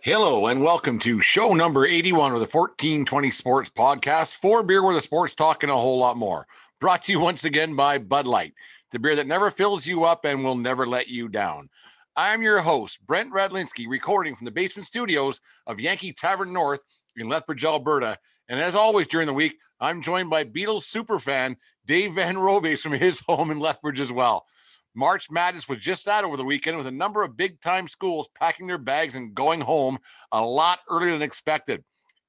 Hello and welcome to show number 81 of the 1420 Sports Podcast. For beer with a sports talk and a whole lot more. Brought to you once again by Bud Light, the beer that never fills you up and will never let you down. I'm your host, Brent Radlinski, recording from the basement studios of Yankee Tavern North in Lethbridge, Alberta. And as always during the week, I'm joined by Beatles superfan Dave Van Robes from his home in Lethbridge as well. March Madness was just that over the weekend, with a number of big-time schools packing their bags and going home a lot earlier than expected.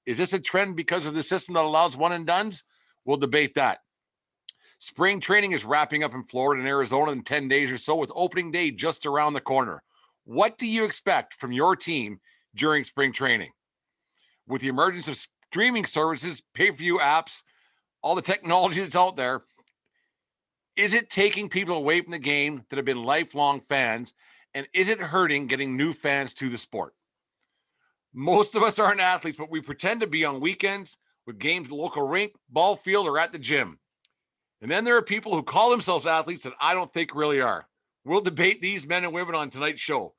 Is this a trend because of the system that allows one-and-dones? We'll debate that. Spring training is wrapping up in Florida and Arizona in 10 days or so, with opening day just around the corner. What do you expect from your team during spring training? With the emergence of streaming services, pay-per-view apps, all the technology that's out there, is it taking people away from the game that have been lifelong fans? And is it hurting getting new fans to the sport? Most of us aren't athletes, but we pretend to be on weekends with games at the local rink, ball field, or at the gym. And then there are people who call themselves athletes that I don't think really are. We'll debate these men and women on tonight's show.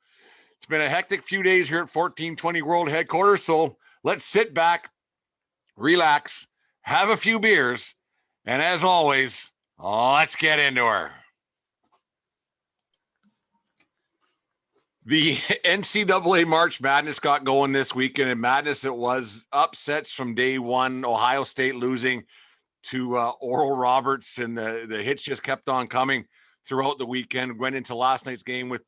It's been a hectic few days here at 1420 World Headquarters, so let's sit back, relax, have a few beers, and as always, let's get into her. The NCAA March Madness got going this weekend, and madness it was. Upsets from day one. Ohio State losing to Oral Roberts, and the hits just kept on coming throughout the weekend. Went into last night's game with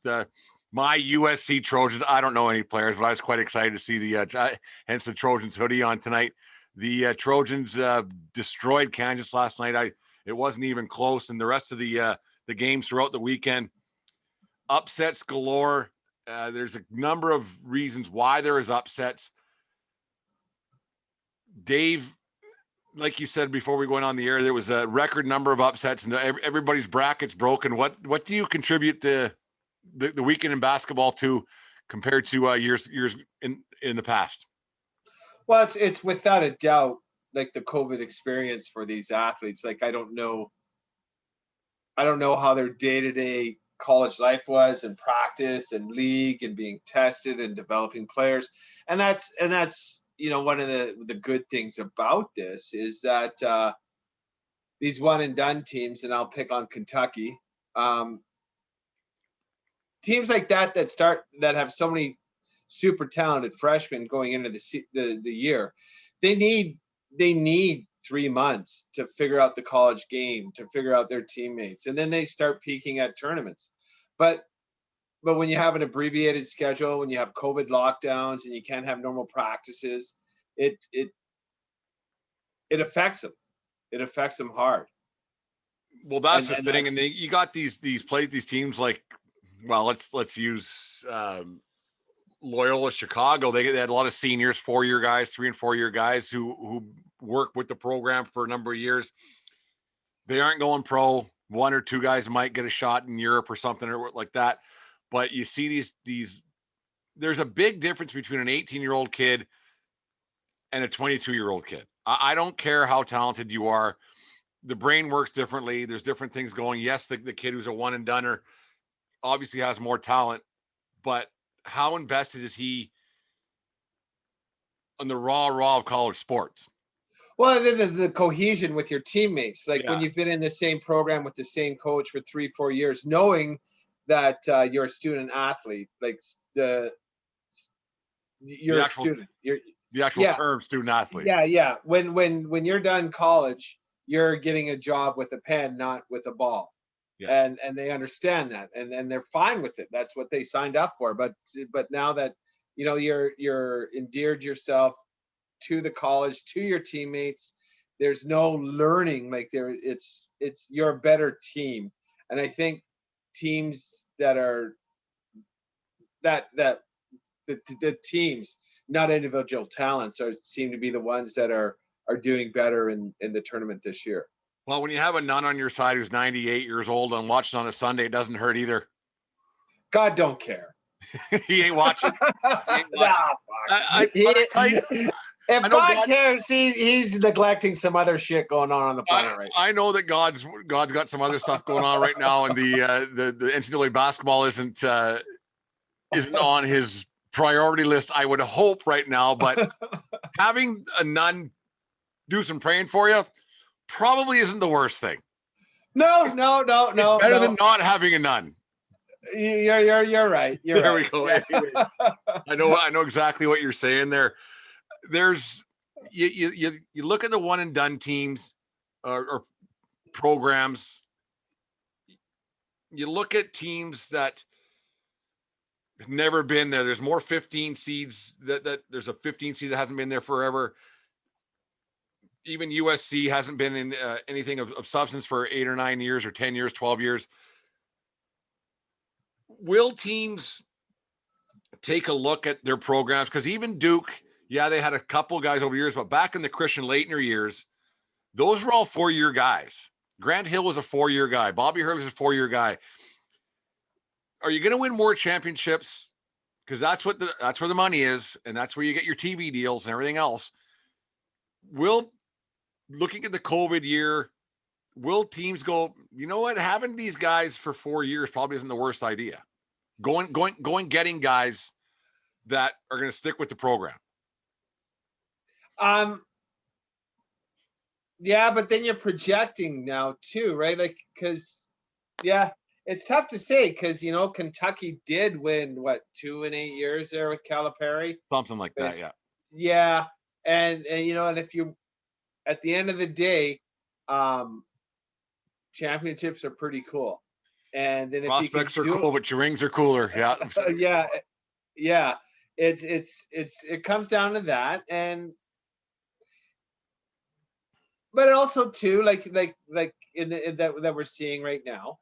my USC Trojans. I don't know any players, but I was quite excited to see hence the Trojans hoodie on tonight. The Trojans destroyed Kansas last night. It wasn't even close, and the rest of the games throughout the weekend, upsets galore. There's a number of reasons why there is upsets. Dave, like you said before we went on the air, there was a record number of upsets, and everybody's bracket's broken. What do you contribute to the weekend in basketball to compared to years in the past? Well, it's without a doubt like the COVID experience for these athletes. Like I don't know how their day-to-day college life was, and practice and league and being tested and developing players. And that's one of the good things about this is that these one and done teams, and I'll pick on Kentucky, teams like that have so many super talented freshmen going into the year, they need 3 months to figure out the college game, to figure out their teammates, and then they start peaking at tournaments. But when you have an abbreviated schedule, when you have COVID lockdowns and you can't have normal practices, it affects them. It affects them hard. Well, that's the thing, and you got these teams like, well, let's use Loyola Chicago. They had a lot of seniors, 4-year guys, 3 and 4 year guys who work with the program for a number of years. They aren't going pro. 1 or 2 guys might get a shot in Europe or something or like that. But you see these there's a big difference between an 18-year-old kid and a 22-year-old kid. I don't care how talented you are. The brain works differently. There's different things going. Yes, the kid who's a one and doneer obviously has more talent, but how invested is he on the raw of college sports? Well, then the cohesion with your teammates, like when you've been in the same program with the same coach for 3-4 years, knowing that you're a student athlete, like you're a student. The actual term student athlete. Yeah. When you're done college, you're getting a job with a pen, not with a ball. Yes. And they understand that, and they're fine with it. That's what they signed up for. But now that you're endeared yourself to the college, to your teammates, there's no learning. Like it's you're a better team. And I think teams that are the teams, not individual talents, seem to be the ones that are doing better in the tournament this year. Well, when you have a nun on your side who's 98 years old and watching on a Sunday, it doesn't hurt either. God don't care. He ain't watching. If God cares, he's neglecting some other shit going on the planet right now. I know that God's got some other stuff going on right now, and the NCAA basketball isn't on his priority list, I would hope right now, but having a nun do some praying for you probably isn't the worst thing. No. It's better than not having a nun. You're right. You're there right. we go. Yeah. Anyways, I know exactly what you're saying there. There's you look at the one and done teams or programs. You look at teams that have never been there. There's more 15 seeds that there's a 15 seed that hasn't been there forever. Even USC hasn't been in anything of substance for 8 or 9 years or 10 years, 12 years. Will teams take a look at their programs? Because even Duke, yeah, they had a couple guys over years, but back in the Christian Leitner years, those were all 4-year guys. Grant Hill was a 4-year guy. Bobby Hurley was a 4-year guy. Are you going to win more championships? Because that's where the money is, and that's where you get your TV deals and everything else. Looking at the COVID year, will teams go, you know what, having these guys for 4 years probably isn't the worst idea. Getting guys that are going to stick with the program. Yeah, but then you're projecting now too, right? Like, because it's tough to say because Kentucky did win 2 in 8 years there with Calipari, something like that. Yeah, and and if you at the end of the day, championships are pretty cool, and then if prospects are cool, but your rings are cooler. Yeah, yeah. It comes down to that, but also too, like in that we're seeing right now,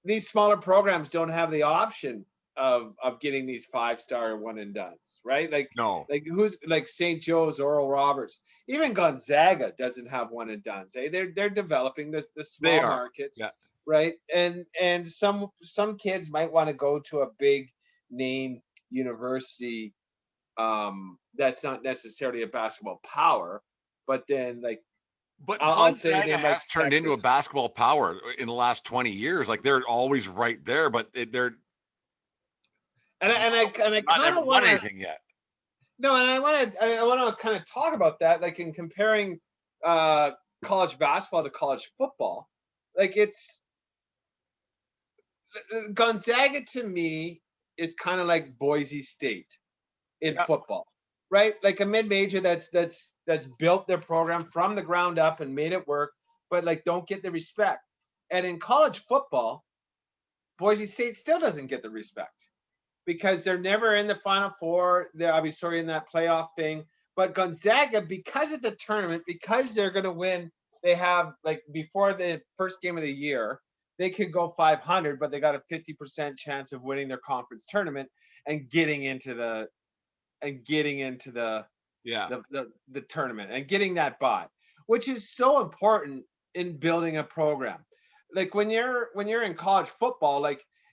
these smaller programs don't have the option of getting these 5-star one and dones, right? No. Who's like St. Joe's, Oral Roberts, even Gonzaga doesn't have one and dones. They're developing the small markets, right? And some kids might want to go to a big name university that's not necessarily a basketball power, but then But Gonzaga has turned into a basketball power in the last 20 years. Like they're always right there, but they're I kind of want anything yet. No, and I want to kind of talk about that, like in comparing college basketball to college football. Like it's Gonzaga to me is kind of like Boise State in football, right? Like a mid-major that's built their program from the ground up and made it work, but like don't get the respect. And in college football, Boise State still doesn't get the respect because they're never in the Final Four. They're obviously in that playoff thing. But Gonzaga, because of the tournament, because they're going to win, they have before the first game of the year, they could go 500, but they got a 50% chance of winning their conference tournament and getting into the tournament and getting that bye, which is so important in building a program. Like when you're in college football,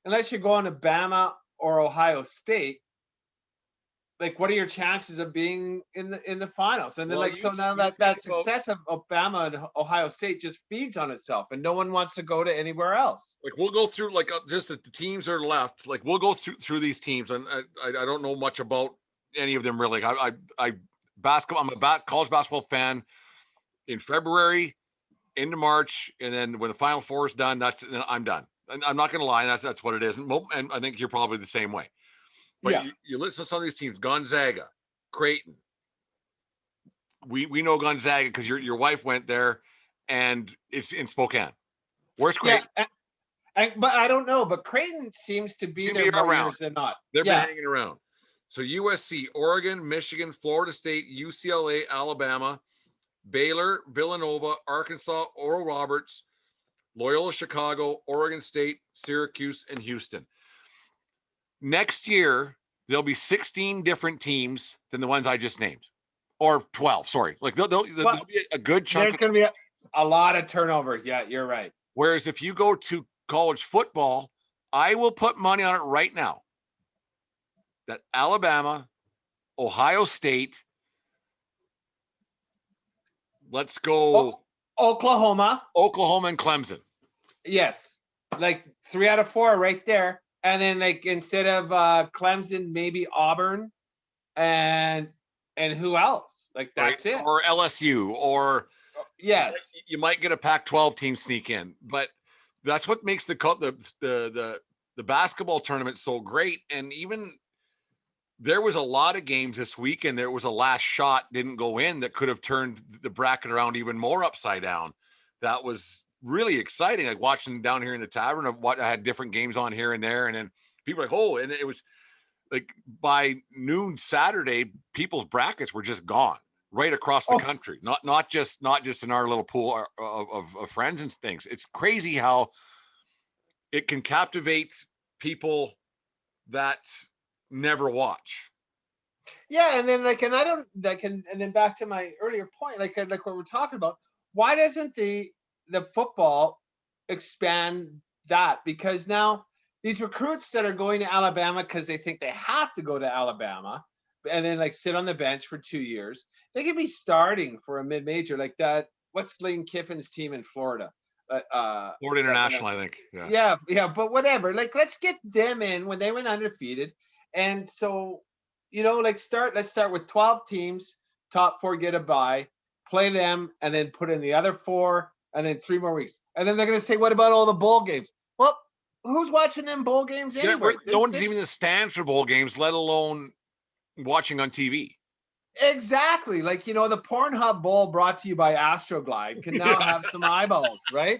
unless you're going to Bama or Ohio State, what are your chances of being in the finals? And then now that success of Bama and Ohio State just feeds on itself, and no one wants to go to anywhere else. We'll go through just the teams are left. We'll go through these teams, and I don't know much about any of them really. I'm a college basketball fan in February into March, and then when the Final Four is done, I'm done. And I'm not going to lie, that's what it is. And I think you're probably the same way. But you listen to some of these teams: Gonzaga, Creighton. We know Gonzaga because your wife went there, and it's in Spokane. Where's Creighton? Yeah, but I don't know. But Creighton seems to be there more years than not. They've been hanging around. So USC, Oregon, Michigan, Florida State, UCLA, Alabama, Baylor, Villanova, Arkansas, Oral Roberts, Loyola Chicago, Oregon State, Syracuse, and Houston. Next year, there'll be 16 different teams than the ones I just named. Or 12, sorry. There'll be a good chunk. There's going to be a lot of turnover. Yeah, you're right. Whereas if you go to college football, I will put money on it right now that Alabama, Ohio State, let's go Oklahoma, and Clemson. Yes, 3 out of 4 right there. and then like instead of Clemson, maybe Auburn, and who else? Like right? that's it. Or LSU, or Yes. you might get a Pac-12 team sneak in, but that's what makes the basketball tournament so great. And even there was a lot of games this week, and there was a last shot didn't go in that could have turned the bracket around even more upside down. That was really exciting. Like watching down here in the tavern of what I had different games on here and there, and then people were like, oh, and it was like by noon Saturday, people's brackets were just gone right across the country. Not just in our little pool of friends and things. It's crazy how it can captivate people that never watch. Yeah, and then like, and I don't like, and then back to my earlier point, like what we're talking about. Why doesn't the football expand that? Because now these recruits that are going to Alabama because they think they have to go to Alabama, and then like sit on the bench for 2 years, they could be starting for a mid-major like that. What's Lane Kiffin's team in Florida? Florida International, I think. Yeah, but whatever. Like, let's get them in when they went undefeated, and so let's start with 12 teams, top 4 get a bye, play them, and then put in the other 4, and then 3 more weeks. And then they're going to say, what about all the bowl games? Well, who's watching them bowl games anyway? No one's even in the stands for bowl games, let alone watching on TV. Exactly. Like, the Pornhub Bowl brought to you by Astroglide can now have some eyeballs, right?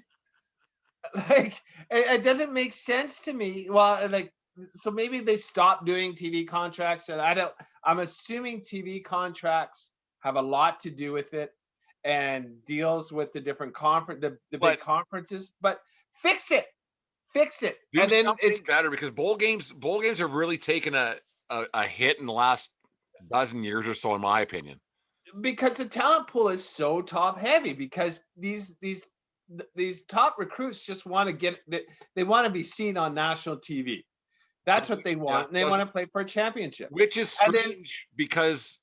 Like, it doesn't make sense to me. Well, like, so maybe they stopped doing TV contracts, and I'm assuming TV contracts have a lot to do with it, and deals with the different big conferences. But fix it, Do and then it's something better, because bowl games have really taken a hit in the last dozen years or so, in my opinion. because the talent pool is so top heavy, because these top recruits just want to they want to be seen on national TV. That's what they want. And they want to play for a championship. Which is strange, because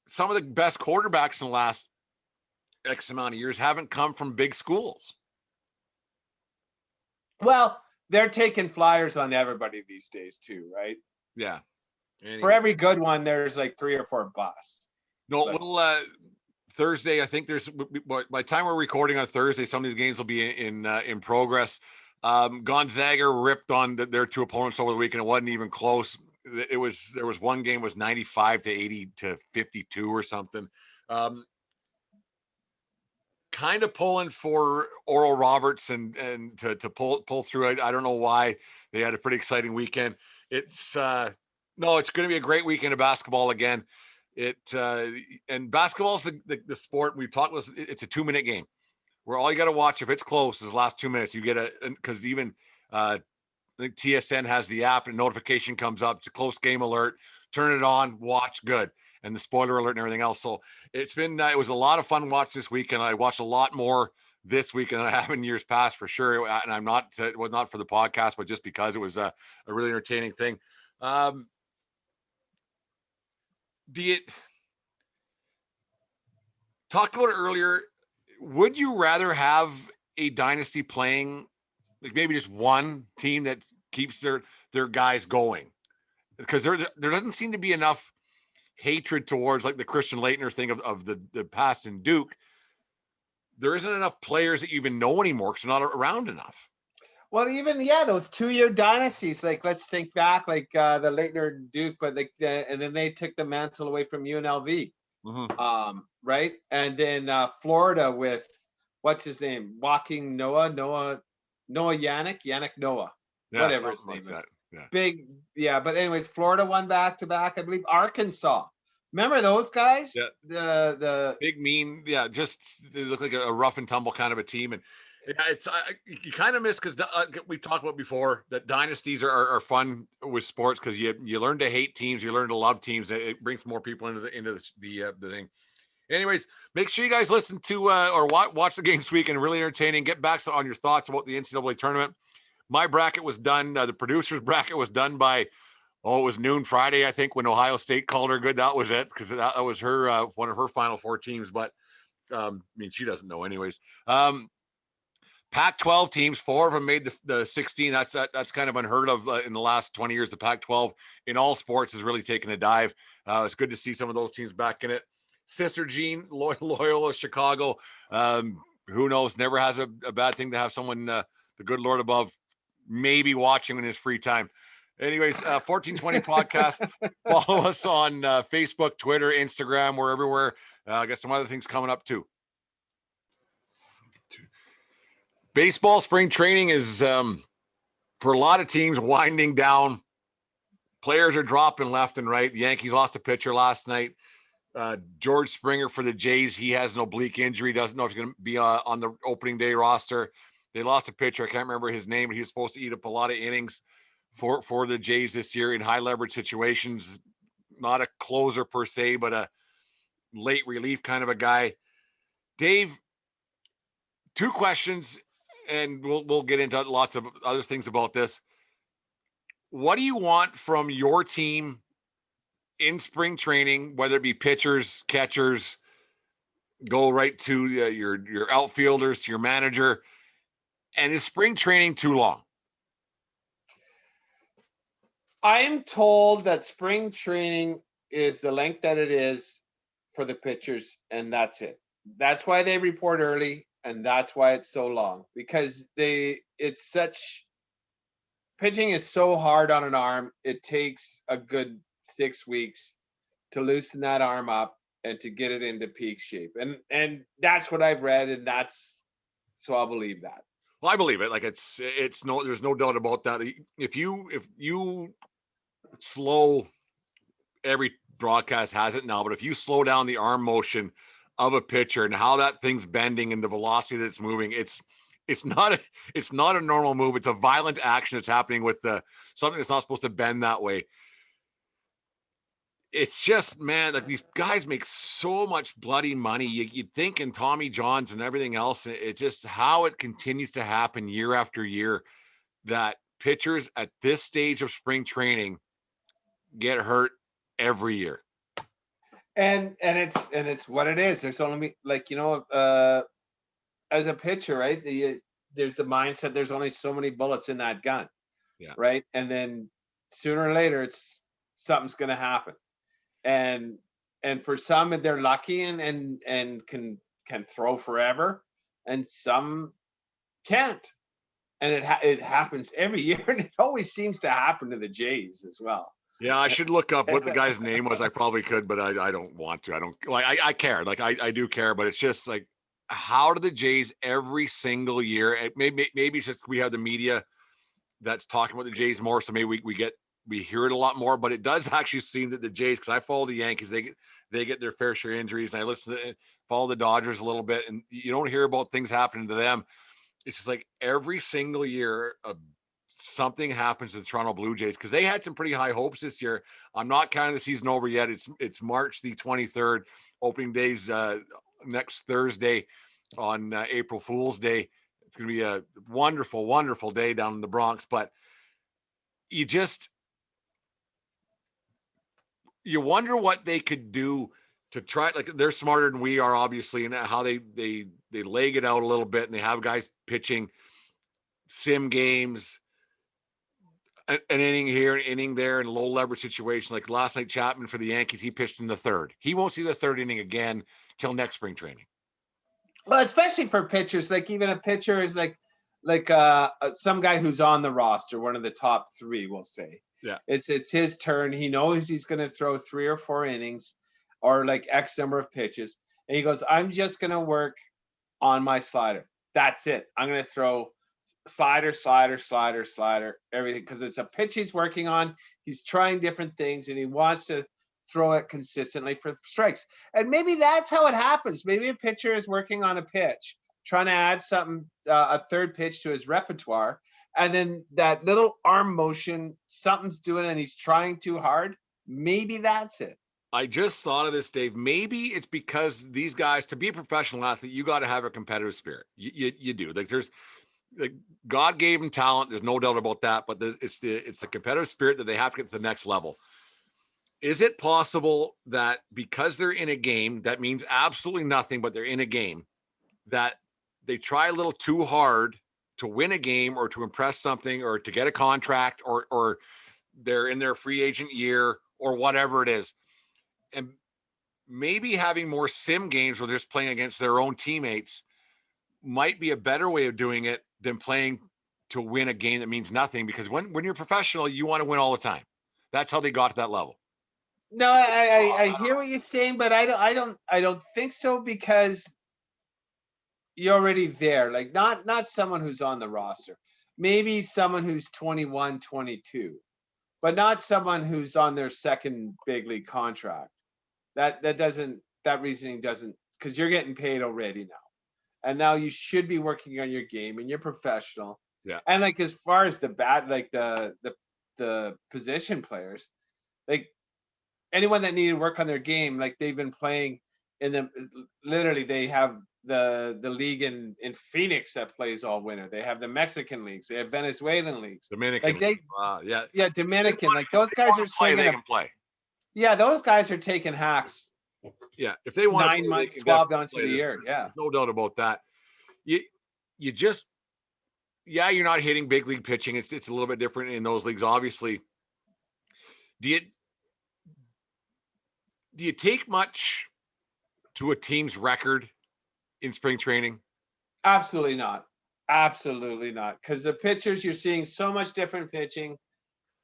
some of the best quarterbacks in the last X amount of years haven't come from big schools. Well, they're taking flyers on everybody these days too, right? Yeah. Anyway. For every good one, there's like 3 or 4 busts. No, we'll Thursday, I think there's, by the time we're recording on Thursday, some of these games will be in progress. Gonzaga ripped on their 2 opponents over the weekend. It wasn't even close. There was one game was 95 to 80 to 52 or something. Kind of pulling for Oral Roberts and to pull through it. I don't know why. They had a pretty exciting weekend. It's going to be a great weekend of basketball again. And basketball is the sport we've talked about. It's a 2-minute game where all you got to watch, if it's close, is the last 2 minutes. You get because even I think TSN has the app, and notification comes up. It's a close game alert. Turn it on, watch, good. And the spoiler alert and everything else. So it was a lot of fun watch this week, and I watched a lot more this week than I have in years past, for sure. And I'm not, well, not for the podcast, but just because it was a really entertaining thing. Talked about it earlier. Would you rather have a dynasty playing, like maybe just one team that keeps their guys going? Because there doesn't seem to be enough hatred towards, like, the Christian Laettner thing of the past in Duke. There isn't enough players that you even know anymore because they're not around enough. Well, even those 2-year dynasties. Like, let's think back, like the Laettner Duke, but like, and then they took the mantle away from UNLV, right? And then Florida with what's his name, Walking Noah Yannick Noah, whatever his name is. Yeah. Big, yeah. But anyways, Florida won back-to-back. I believe Arkansas. Remember those guys? Yeah. The big, mean, just they look like a rough and tumble kind of a team. And it's you kind of miss, because we've talked about before that dynasties are fun with sports, because you learn to hate teams, you learn to love teams. It brings more people into the thing. Anyways, make sure you guys listen to or watch the game this week, and really entertaining. Get back on your thoughts about the NCAA tournament. My bracket was done. The producer's bracket was done by, it was noon Friday, I think, when Ohio State called her good. That was it, because that was her one of her Final Four teams. But I mean, she doesn't know anyways. Pac-12 teams, 4 of them made the 16. That's kind of unheard of in the last 20 years. The Pac-12 in all sports has really taken a dive. It's good to see some of those teams back in it. Sister Jean, Loyola Chicago. Who knows? Never has a bad thing to have someone, the good Lord above, maybe watching in his free time. Anyways, 1420 podcast. Follow us on Facebook, Twitter, Instagram. We're everywhere. I got some other things coming up too. Baseball spring training is, for a lot of teams, winding down. Players are dropping left and right. The Yankees lost a pitcher last night. George Springer for the Jays. He has an oblique injury. Doesn't know if he's going to be on the opening day roster. They lost a pitcher. I can't remember his name, but he was supposed to eat up a lot of innings for the Jays this year in high leverage situations. Not a closer per se, but a late relief kind of a guy. Dave, 2 questions, and we'll get into lots of other things about this. What do you want from your team in spring training, whether it be pitchers, catchers, go right to your outfielders, your manager? And is spring training too long? I am told that spring training is the length that it is for the pitchers, and that's it. That's why they report early, and that's why it's so long, because pitching is so hard on an arm. It takes a good 6 weeks to loosen that arm up and to get it into peak shape. And that's what I've read, and so I'll believe that. Well, I believe it. Like it's there's no doubt about that. If you slow, every broadcast has it now, but if you slow down the arm motion of a pitcher and how that thing's bending and the velocity that's moving, it's not a normal move. It's a violent action that's happening with something that's not supposed to bend that way. It's just, man, like these guys make so much bloody money. You'd think in Tommy Johns and everything else, it's just how it continues to happen year after year that pitchers at this stage of spring training get hurt every year. And it's what it is. There's only, like, as a pitcher, right? There's the mindset. There's only so many bullets in that gun, yeah. Right. And then sooner or later, something's going to happen. And for some, they're lucky and can throw forever, and some can't. And it happens every year, and it always seems to happen to the Jays as well. Yeah, I should look up what the guy's name was. I probably could, but I don't want to. I don't like. I care. Like I do care, but it's just like, how do the Jays every single year? Maybe it's just we have the media that's talking about the Jays more, so maybe we hear it a lot more. But it does actually seem that the Jays, because I follow the Yankees, they get their fair share of injuries, and I follow the Dodgers a little bit, and you don't hear about things happening to them. It's just like every single year, something happens to the Toronto Blue Jays, because they had some pretty high hopes this year. I'm not counting the season over yet. It's March the 23rd. Opening day's next Thursday on April Fool's Day. It's going to be a wonderful, wonderful day down in the Bronx. But you wonder what they could do to try. Like, they're smarter than we are, obviously, and how they leg it out a little bit, and they have guys pitching sim games, an inning here, an inning there, in low leverage situations. Like last night, Chapman for the Yankees, he pitched in the 3rd. He won't see the 3rd inning again till next spring training. Well, especially for pitchers, like even a pitcher is like some guy who's on the roster, one of the top 3, we'll say. Yeah, it's his turn. He knows he's going to throw 3 or 4 innings, or like X number of pitches, and he goes, "I'm just going to work on my slider. That's it. I'm going to throw slider, everything, because it's a pitch he's working on. He's trying different things, and he wants to throw it consistently for strikes." And maybe that's how it happens. Maybe a pitcher is working on a pitch, trying to add something, a 3rd pitch to his repertoire, and then that little arm motion, something's doing, and he's trying too hard. Maybe that's it. I just thought of this, Dave. Maybe it's because these guys, to be a professional athlete, you got to have a competitive spirit. You do. Like, God gave them talent. There's no doubt about that. But it's the competitive spirit that they have to get to the next level. Is it possible that because they're in a game that means absolutely nothing, but they're in a game, that they try a little too hard to win a game or to impress something or to get a contract or they're in their free agent year or whatever it is. And maybe having more sim games where they're just playing against their own teammates might be a better way of doing it than playing to win a game that means nothing, because when you're professional, you want to win all the time. That's how they got to that level. No, I hear what you're saying, but I don't think so, because you're already there. Like, not someone who's on the roster. Maybe someone who's 21, 22, but not someone who's on their second big league contract. That reasoning doesn't, because you're getting paid already now. And now you should be working on your game and you're professional. Yeah. And like, as far as the bad, like the position players, like anyone that needed work on their game, like they've been playing in the, literally they have the league in Phoenix that plays all winter. They have the Mexican leagues, they have Venezuelan leagues. Dominican. Like yeah, Dominican. Like those guys are play, swinging. they can play. Yeah, those guys are taking hacks. Yeah, if they want 9 months, 12 months of the year. Yeah, no doubt about that. You just, yeah, you're not hitting big league pitching. It's a little bit different in those leagues, obviously. Do you take much to a team's record in spring training? absolutely not. Absolutely not. Because the pitchers, you're seeing so much different pitching.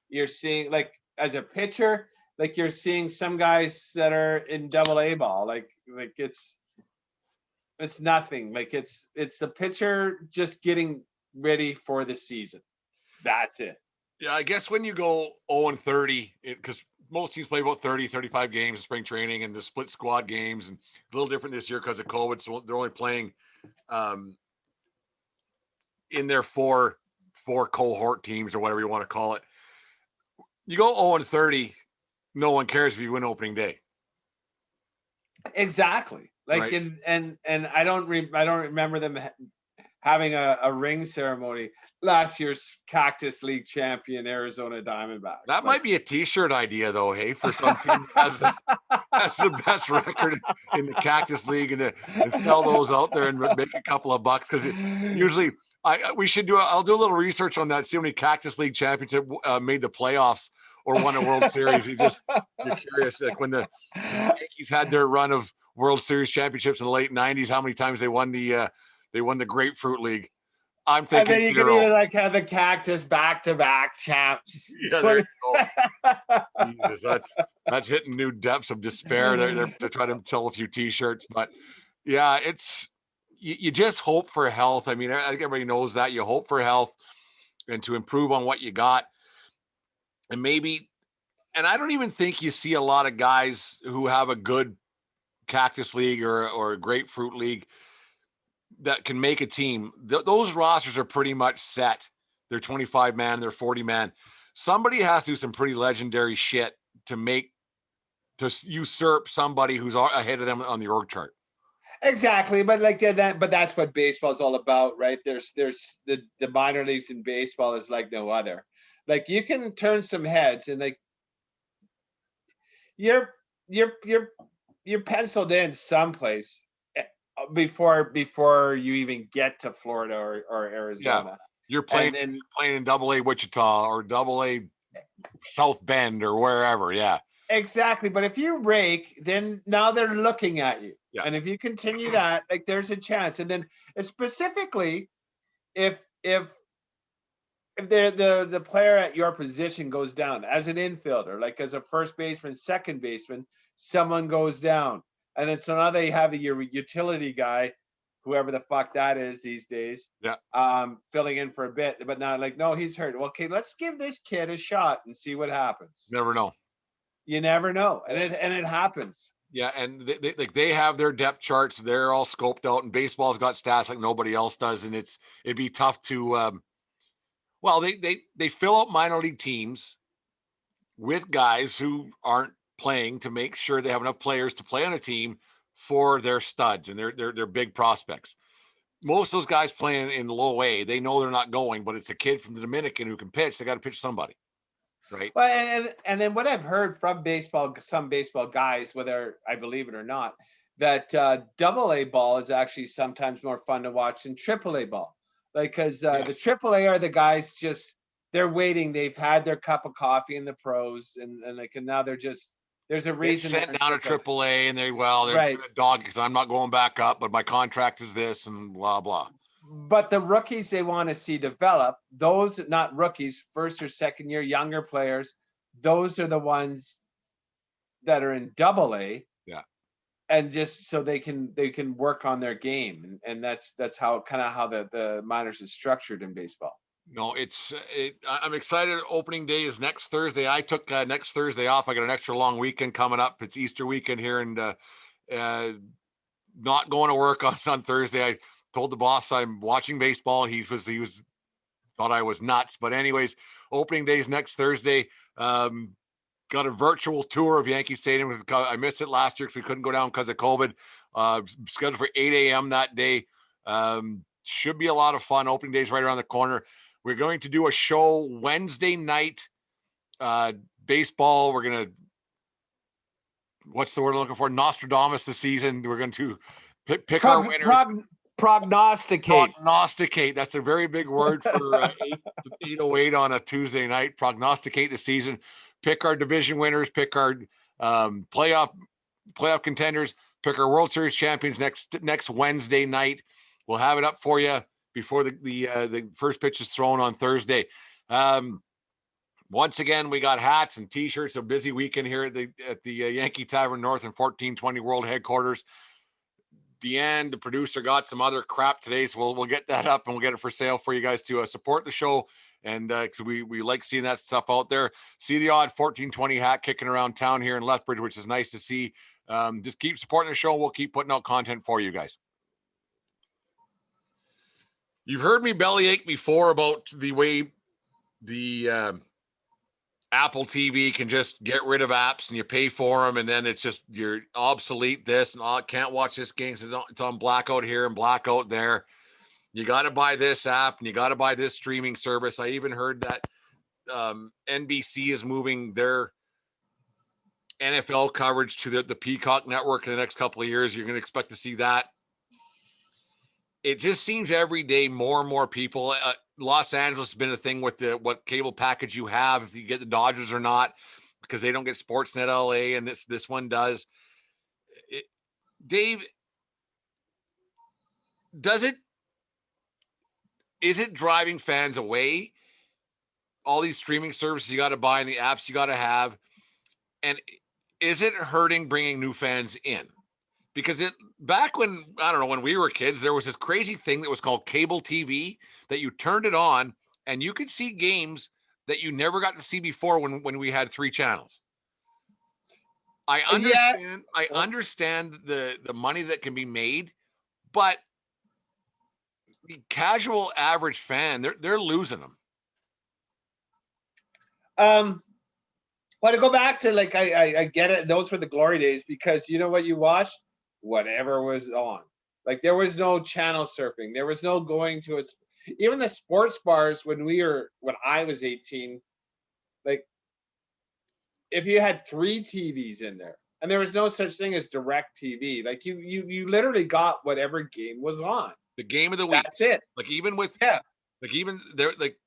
You're seeing, like, as a pitcher, like you're seeing some guys that are in AA ball. Like it's nothing. Like it's the pitcher just getting ready for the season. That's it. Yeah, I guess when you go 0-30, because most teams play about 30, 35 games in spring training and the split squad games, and a little different this year because of COVID. So they're only playing in their four cohort teams or whatever you want to call it. You go 0-30, no one cares if you win opening day. Exactly. Like, right. and I don't remember them having a ring ceremony. Last year's Cactus League champion Arizona Diamondbacks. That might be a T-shirt idea, though. Hey, for some team has the best record in the Cactus League, and sell those out there and make a couple of bucks, because usually we should do. I'll do a little research on that. See how many Cactus League championship made the playoffs or won a World Series. You're curious, like when the Yankees had their run of World Series championships in the late '90s, how many times they won the Grapefruit League. I'm thinking, and then you zero. can even like have the Cactus back-to-back champs. Yeah, there you go. Jesus, that's hitting new depths of despair. They're trying to sell a few T-shirts, but yeah, it's you just hope for health. I mean, I think everybody knows that. You hope for health and to improve on what you got, and maybe. And I don't even think you see a lot of guys who have a good Cactus League or a Grapefruit League that can make a team. Those rosters are pretty much set. They're 25 man, they're 40 man. Somebody has to do some pretty legendary shit to usurp somebody who's ahead of them on the org chart. Exactly, but like but that's what baseball is all about, right? There's the minor leagues in baseball is like no other. Like you can turn some heads, and like you're penciled in someplace before you even get to Florida or Arizona. Yeah. You're playing in AA Wichita or AA South Bend or wherever. Yeah. Exactly. But if you rake, then now they're looking at you. Yeah. And if you continue that, like there's a chance. And then specifically, if the player at your position goes down as an infielder, like as a first baseman, second baseman, someone goes down. And then so now they have your utility guy, whoever the fuck that is these days, filling in for a bit. But now, like, no, he's hurt. Well, okay, let's give this kid a shot and see what happens. Never know. You never know, and it happens. Yeah, and they have their depth charts. They're all scoped out, and baseball's got stats like nobody else does, and it'd be tough to. Well, they fill out minor league teams with guys who aren't playing to make sure they have enough players to play on a team for their studs and their big prospects. Most of those guys playing in low A, they know they're not going, but it's a kid from the Dominican who can pitch. They got to pitch somebody. Right. Well, and then what I've heard from some baseball guys, whether I believe it or not, that AA ball is actually sometimes more fun to watch than AAA ball. Like, because the AAA are the guys they're waiting. They've had their cup of coffee in the pros, and now they're just there's a reason sent down to AAA, and they're right. a dog because I'm not going back up, but my contract is this and blah blah. But the rookies they want to see develop, those not rookies, first or second year younger players, those are the ones that are in AA. Yeah. And just so they can work on their game, and that's how the minors is structured in baseball. No, I'm excited. Opening day is next Thursday. I took next Thursday off. I got an extra long weekend coming up. It's Easter weekend here, and not going to work on Thursday. I told the boss I'm watching baseball, and he was thought I was nuts. But anyways, opening day is next Thursday. Got a virtual tour of Yankee Stadium. I missed it last year because we couldn't go down because of COVID. Scheduled for 8 a.m. that day. Should be a lot of fun. Opening day's right around the corner. We're going to do a show Wednesday night. Baseball. We're going to, what's the word I'm looking for? Nostradamus the season. We're going to pick our winners. Prognosticate. Prognosticate. That's a very big word for 8:08 on a Tuesday night. Prognosticate the season. Pick our division winners. Pick our playoff contenders. Pick our World Series champions next Wednesday night. We'll have it up for you before the first pitch is thrown on Thursday. Once again, we got hats and T-shirts. A busy weekend here at the Yankee Tavern North and 1420 World Headquarters. Deanne, the producer, got some other crap today, so we'll get that up and we'll get it for sale for you guys to support the show. And because we like seeing that stuff out there. See the odd 1420 hat kicking around town here in Lethbridge, which is nice to see. Just keep supporting the show. We'll keep putting out content for you guys. You've heard me bellyache before about the way the Apple TV can just get rid of apps and you pay for them, and then it's just you're obsolete this and can't watch this game because it's on blackout here and blackout there. You got to buy this app and you got to buy this streaming service. I even heard that NBC is moving their NFL coverage to the Peacock network in the next couple of years. You're going to expect to see that. It just seems every day more and more people. Los Angeles has been a thing with what cable package you have, if you get the Dodgers or not, because they don't get Sportsnet LA, and this one does. Dave, is it driving fans away? All these streaming services you got to buy and the apps you got to have, and is it hurting bringing new fans in? Because back when, I don't know, when we were kids, there was this crazy thing that was called cable TV that you turned it on and you could see games that you never got to see before when we had 3 channels. I understand. Yeah. I understand the money that can be made, but the casual average fan, they're losing them. Well, to go back to I get it. Those were the glory days because you know what you watched? Whatever was on. Like there was no channel surfing. There was no going to even the sports bars when I was 18, like if you had 3 TVs in there and there was no such thing as direct TV, like you literally got whatever game was on. The game of the week. That's it. Like even there, like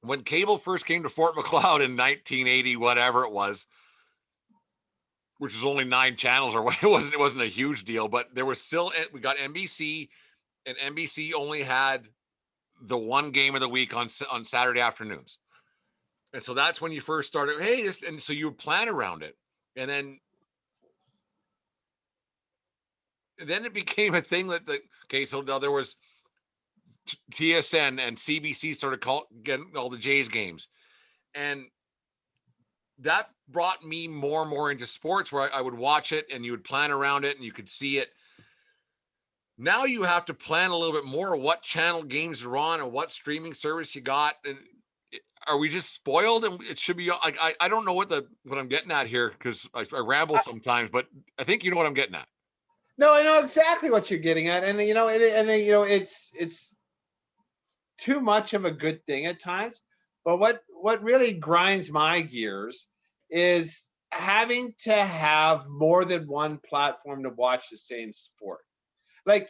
when cable first came to Fort McLeod in 1980, whatever it was, which was only 9 channels or what, it wasn't a huge deal, but there was still, we got NBC, and NBC only had the one game of the week on Saturday afternoons. And so that's when you first started, and so you would plan around it. And then it became a thing so now there was TSN and CBC started getting all the Jays games. And that brought me more and more into sports where I would watch it and you would plan around it and you could see it. Now you have to plan a little bit more what channel games are on and what streaming service you got. And are we just spoiled? And it should be like, I don't know what I'm getting at here because I ramble sometimes, but I think you know what I'm getting at. No, I know exactly what you're getting at. And it's too much of a good thing at times. But what really grinds my gears is having to have more than one platform to watch the same sport. Like,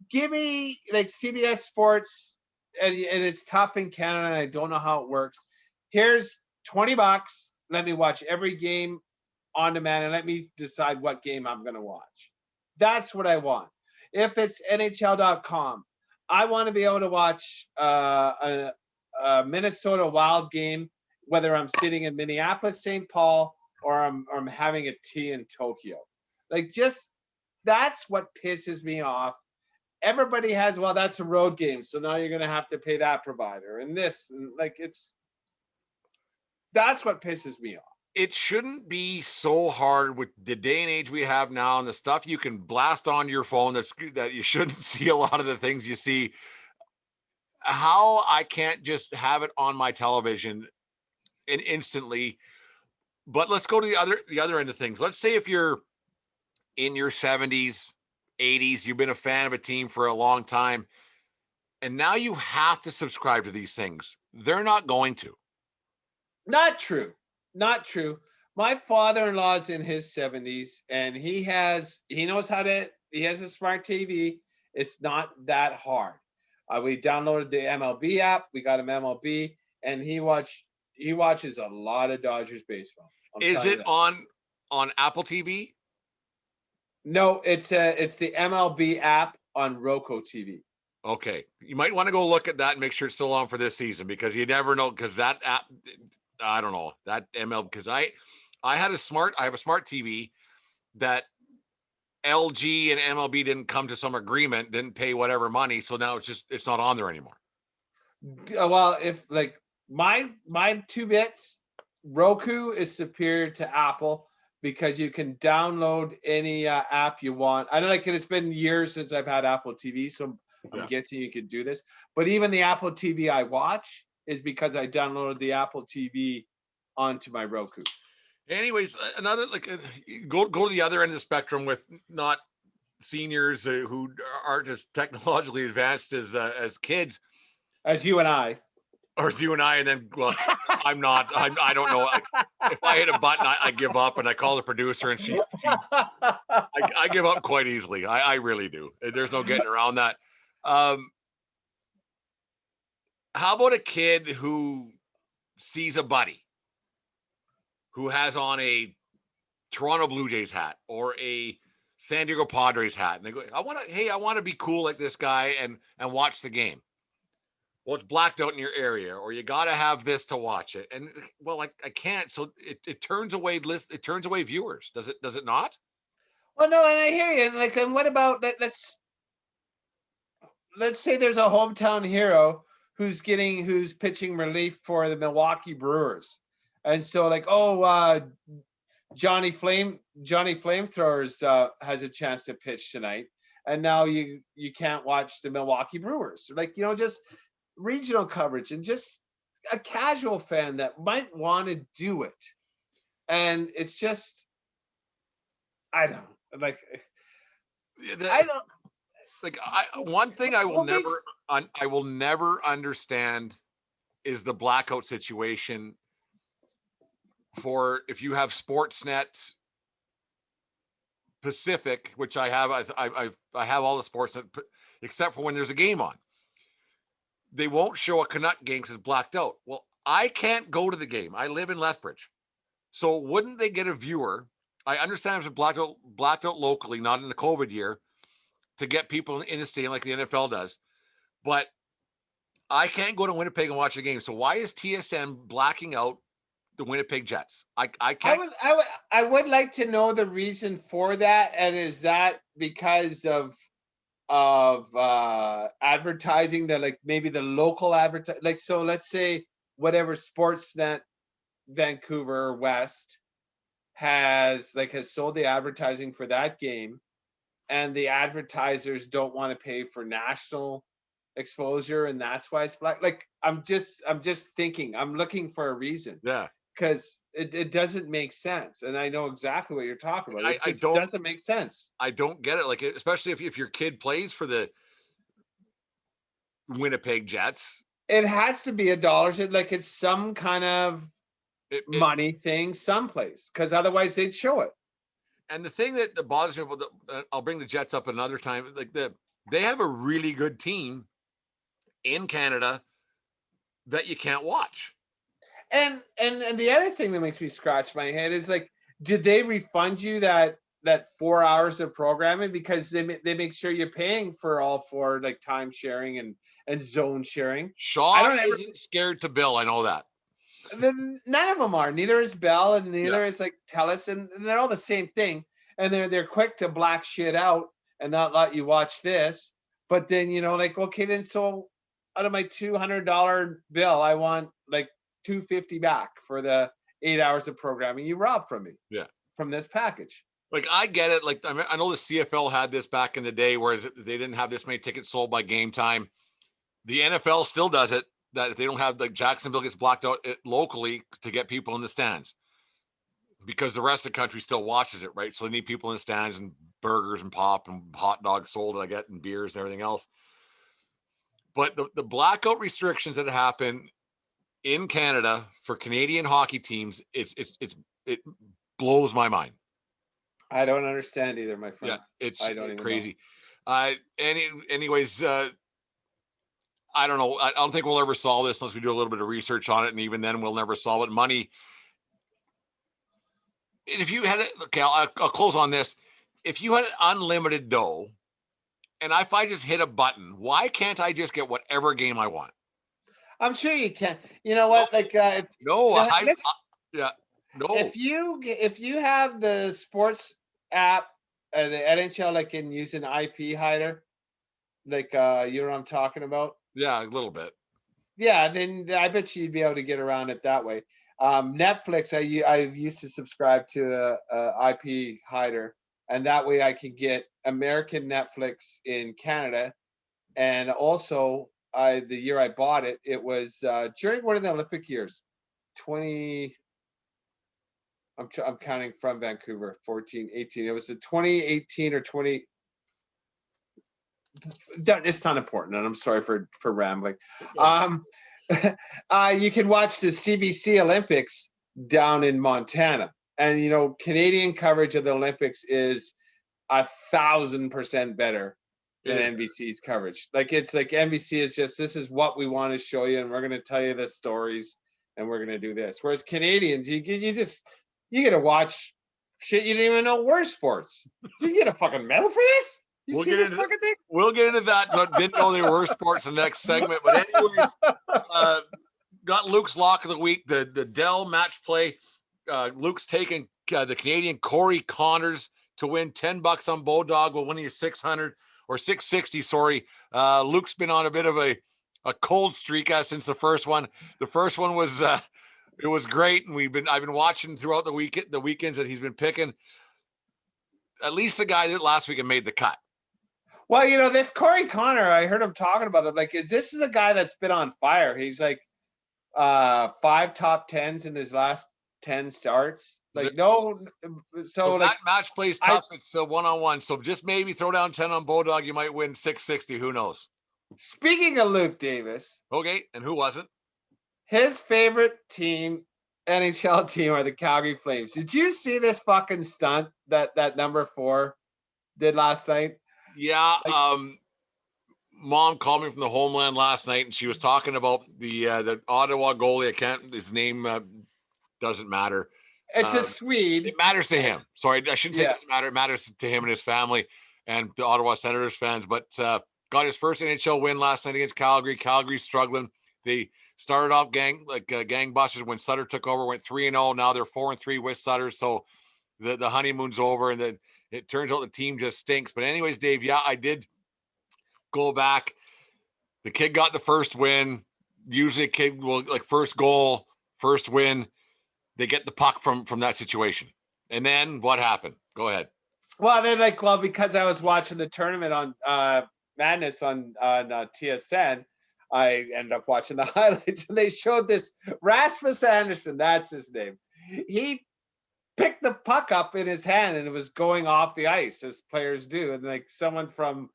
give me like CBS Sports and it's tough in Canada, and I don't know how it works. Here's $20. Let me watch every game on demand and let me decide what game I'm going to watch. That's what I want. If it's NHL.com, I want to be able to watch a Minnesota Wild game, whether I'm sitting in Minneapolis, St. Paul, or I'm having a tea in Tokyo. Like, just that's what pisses me off. Everybody has, well, that's a road game, so now you're going to have to pay that provider and this, and like, that's what pisses me off. It shouldn't be so hard with the day and age we have now and the stuff you can blast on your phone that you shouldn't see a lot of the things you see. How I can't just have it on my television and instantly. But let's go to the other end of things. Let's say if you're in your 70s, 80s, you've been a fan of a team for a long time, and now you have to subscribe to these things. They're not going to. Not true. Not true. My father-in-law's in his 70s, and he knows how to, he has a smart TV. It's not that hard. We downloaded the MLB app. We got him MLB, and he watches a lot of Dodgers baseball. Is it on Apple TV? No, it's the MLB app on Roku TV. Okay, you might want to go look at that and make sure it's still on for this season, because you never know, because that app, I don't know, that ML, because I have a smart TV that LG and MLB didn't come to some agreement, didn't pay whatever money, so now it's not on there anymore. Well, if like my 2 bits, Roku is superior to Apple because you can download any app you want. I know, like, it's been years since I've had Apple TV, so I'm guessing you could do this. But even the Apple TV I watch is because I downloaded the Apple TV onto my Roku. Anyways, another go to the other end of the spectrum with not seniors who aren't as technologically advanced as kids, as you and I. Or as you and I, and then, well, I'm not. I don't know. If I hit a button, I give up, and I call the producer, and I give up quite easily. I really do. There's no getting around that. How about a kid who sees a buddy who has on a Toronto Blue Jays hat or a San Diego Padres hat, and they go, I want to be cool like this guy and watch the game. Well, it's blacked out in your area, or you got to have this to watch it. And well, I can't. So it turns away it turns away viewers. Does it not? Well, no, and I hear you. And what about let's say there's a hometown hero who's pitching relief for the Milwaukee Brewers. And so, like, Johnny Flamethrowers has a chance to pitch tonight. And now you can't watch the Milwaukee Brewers. Like, just regional coverage, and just a casual fan that might want to do it. And it's just, I don't like. I don't like. One thing I will never understand is the blackout situation for if you have Sportsnet Pacific, which I have. I have all the Sportsnet except for when there's a game on. They won't show a Canuck game because it's blacked out. Well, I can't go to the game. I live in Lethbridge. So wouldn't they get a viewer? I understand it's blacked out locally, not in the COVID year, to get people in the stadium like the NFL does. But I can't go to Winnipeg and watch the game. So why is TSN blacking out the Winnipeg Jets? I can't. I would like to know the reason for that. And is that because of advertising, that like maybe the local advertising, like, so let's say whatever Sportsnet Vancouver West has sold the advertising for that game, and the advertisers don't want to pay for national exposure, and that's why it's black. Like, I'm just thinking, I'm looking for a reason. Yeah. Because it doesn't make sense. And I know exactly what you're talking about. It doesn't make sense. I don't get it. Like, especially if your kid plays for the Winnipeg Jets. It has to be $1. Like, it's some kind of money thing someplace, because otherwise they'd show it. And the thing that bothers me about I'll bring the Jets up another time. Like, they have a really good team in Canada that you can't watch. And the other thing that makes me scratch my head is like, did they refund you that 4 hours of programming, because they make sure you're paying for all four, like time sharing and zone sharing. I Shaw don't ever. isn't scared to bill. I know that. Then none of them are. Neither is Bell, and neither is like Telus, and they're all the same thing. And they're quick to black shit out and not let you watch this. But then like, okay, then so out of my $200 bill, I want like $250 back for the 8 hours of programming you robbed from me. Yeah. From this package. Like, I get it. Like, I know the CFL had this back in the day where they didn't have this many tickets sold by game time. The NFL still does it. That if they don't have, like, Jacksonville gets blocked out locally to get people in the stands, because the rest of the country still watches it, right? So they need people in the stands, and burgers and pop and hot dogs sold, I get, and beers and everything else. But the blackout restrictions that happen in Canada for Canadian hockey teams, it blows my mind. I don't understand either, my friend. Yeah, it's I don't even crazy. Anyways, I don't know. I don't think we'll ever solve this unless we do a little bit of research on it, and even then, we'll never solve it. Money. If you had it, okay, I'll close on this. If you had unlimited dough, and if I just hit a button, why can't I just get whatever game I want? I'm sure you can. You know what? Like, yeah, no. If you have the sports app, the NHL, like, can use an IP hider, like, you know what I'm talking about? Yeah, a little bit. Yeah, then I bet you'd be able to get around it that way. Netflix, I used to subscribe to a IP hider, and that way I could get American Netflix in Canada. And also, the year I bought it, it was during one of the Olympic years, 20. I'm counting from Vancouver, 14, 18. It was the 2018 or 20. It's not important, and I'm sorry for rambling. You can watch the CBC Olympics down in Montana, and Canadian coverage of the Olympics is 1,000% better than NBC's coverage. Like, it's like NBC is just, this is what we want to show you, and we're going to tell you the stories, and we're going to do this. Whereas Canadians, you get to watch shit you didn't even know were sports. You get a fucking medal for this? We'll get into that, but didn't know they were sports in the next segment. But anyways, got Luke's lock of the week, the Dell match play. Luke's taking the Canadian Corey Connors to win $10 on Bodog while winning 600 or 660. Sorry, Luke's been on a bit of a cold streak since the first one. The first one was it was great, and I've been watching throughout the weekends that he's been picking. At least the guy that last weekend made the cut. Well, this Corey Connor, I heard him talking about it. Like, this is a guy that's been on fire. He's like 5 top 10s in his last 10 starts. Like, no, so like, that match plays tough. It's 1-on-1. So just maybe throw down 10 on Bodog. You might win 660. Who knows? Speaking of Luke Davis. Okay, and who wasn't? His favorite team, NHL team, are the Calgary Flames. Did you see this fucking stunt that number 4 did last night? Yeah, Mom called me from the homeland last night, and she was talking about the Ottawa goalie. His name doesn't matter. It's a Swede. It matters to him. Sorry, I shouldn't say it doesn't matter. It matters to him and his family and the Ottawa Senators fans. But got his first NHL win last night against Calgary. Calgary's struggling. They started off gangbusters when Sutter took over, went 3-0. Now they're 4-3 with Sutter. So the honeymoon's over, and then it turns out the team just stinks. But anyways, Dave, yeah, I did go back. The kid got the first win. Usually a kid will, like, first goal, first win, they get the puck from that situation. And then what happened? Go ahead. Well, then, because I was watching the tournament on Madness on TSN, I ended up watching the highlights, and they showed this Rasmus Anderson, that's his name. He picked the puck up in his hand, and it was going off the ice, as players do. And like, someone from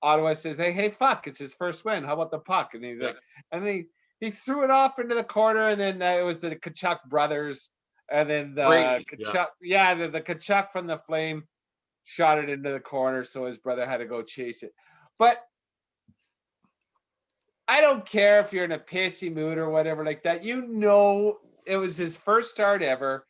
Ottawa says, hey, fuck, it's his first win. How about the puck? And he's like, and he threw it off into the corner, and then it was the Tkachuk brothers, and then the Tkachuk, the Tkachuk from the Flame shot it into the corner, so his brother had to go chase it. But I don't care if you're in a pissy mood or whatever like that. You know, it was his first start ever.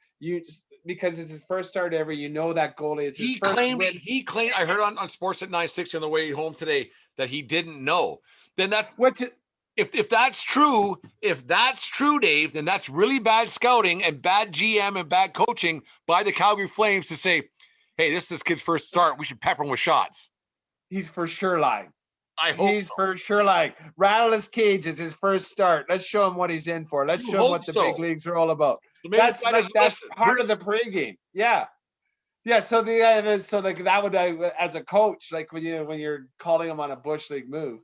Because it's his first start ever. You know that goalie. It's his first win. He claimed. I heard on Sports at 960 on the way home today that he didn't know. Then that What's it? if that's true, Dave, then that's really bad scouting and bad GM and bad coaching by the Calgary Flames to say, hey, this is this kid's first start. We should pepper him with shots. He's for sure lying. He's for sure lying. Rattle his cage is his first start. Let's show him what he's in for. Let's show him what the big leagues are all about. So that's part of the pregame. Yeah. Yeah, so that would as a coach, like when you're calling him on a bush league move,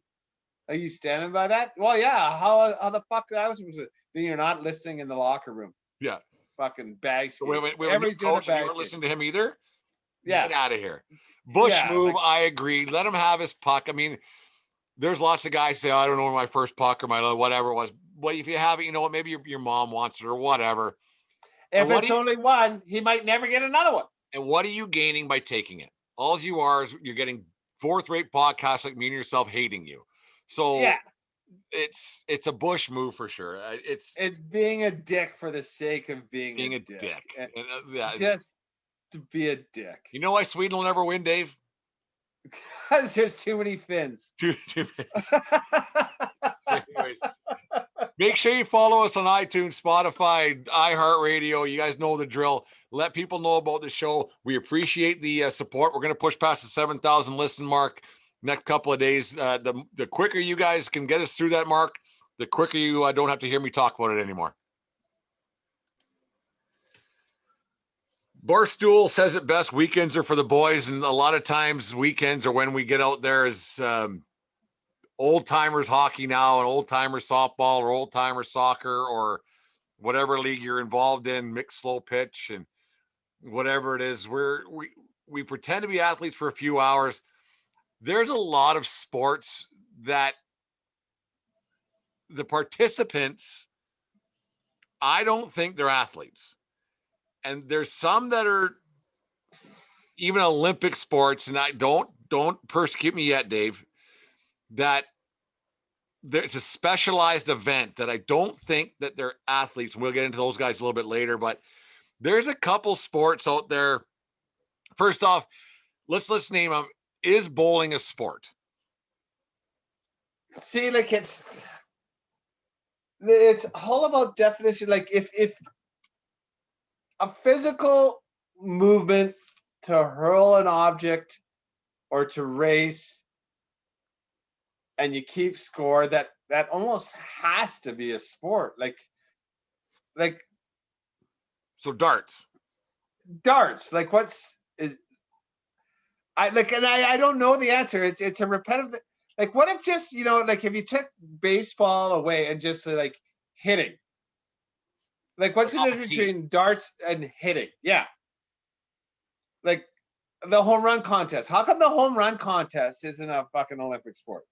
are you standing by that? Well, yeah. How the fuck that was? Then you're not listening in the locker room. Yeah, fucking bag. So everybody's doing a bag. You weren't listening to him either. Yeah, get out of here. Bush move. I agree. Let him have his puck. I mean, there's lots of guys say, I don't know my first puck or my whatever it was. Well, if you have it, you know what? Maybe your mom wants it or whatever. If it's only one, he might never get another one. And what are you gaining by taking it? All you are is you're getting fourth-rate podcasts like me and yourself hating you. So yeah, it's a Bush move for sure. It's being a dick for the sake of being a dick. And, just to be a dick. You know why Sweden will never win, Dave? Because there's too many Finns. Too many. Anyways, make sure you follow us on iTunes, Spotify, iHeartRadio. You guys know the drill. Let people know about the show. We appreciate the support. We're going to push past the 7,000 listen mark next couple of days. The quicker you guys can get us through that mark, the quicker you don't have to hear me talk about it anymore. Barstool says it best. Weekends are for the boys, and a lot of times weekends are when we get out there as old timers hockey now and old timers softball or old timers soccer or whatever league you're involved in, mixed slow pitch and whatever it is. We pretend to be athletes for a few hours. There's a lot of sports that the participants, I don't think they're athletes. And there's some that are even Olympic sports, and I don't persecute me yet, Dave, that there's a specialized event that I don't think that they're athletes. We'll get into those guys a little bit later, but there's a couple sports out there. First off, let's name them. Is bowling a sport? See, like it's all about definition. Like if a physical movement to hurl an object or to race and you keep score, that almost has to be a sport. Like so darts. Like I don't know the answer. It's a repetitive. Like what if just, like if you took baseball away and just like hitting? Like what's the difference between darts and hitting? Yeah. Like the home run contest. How come the home run contest isn't a fucking Olympic sport?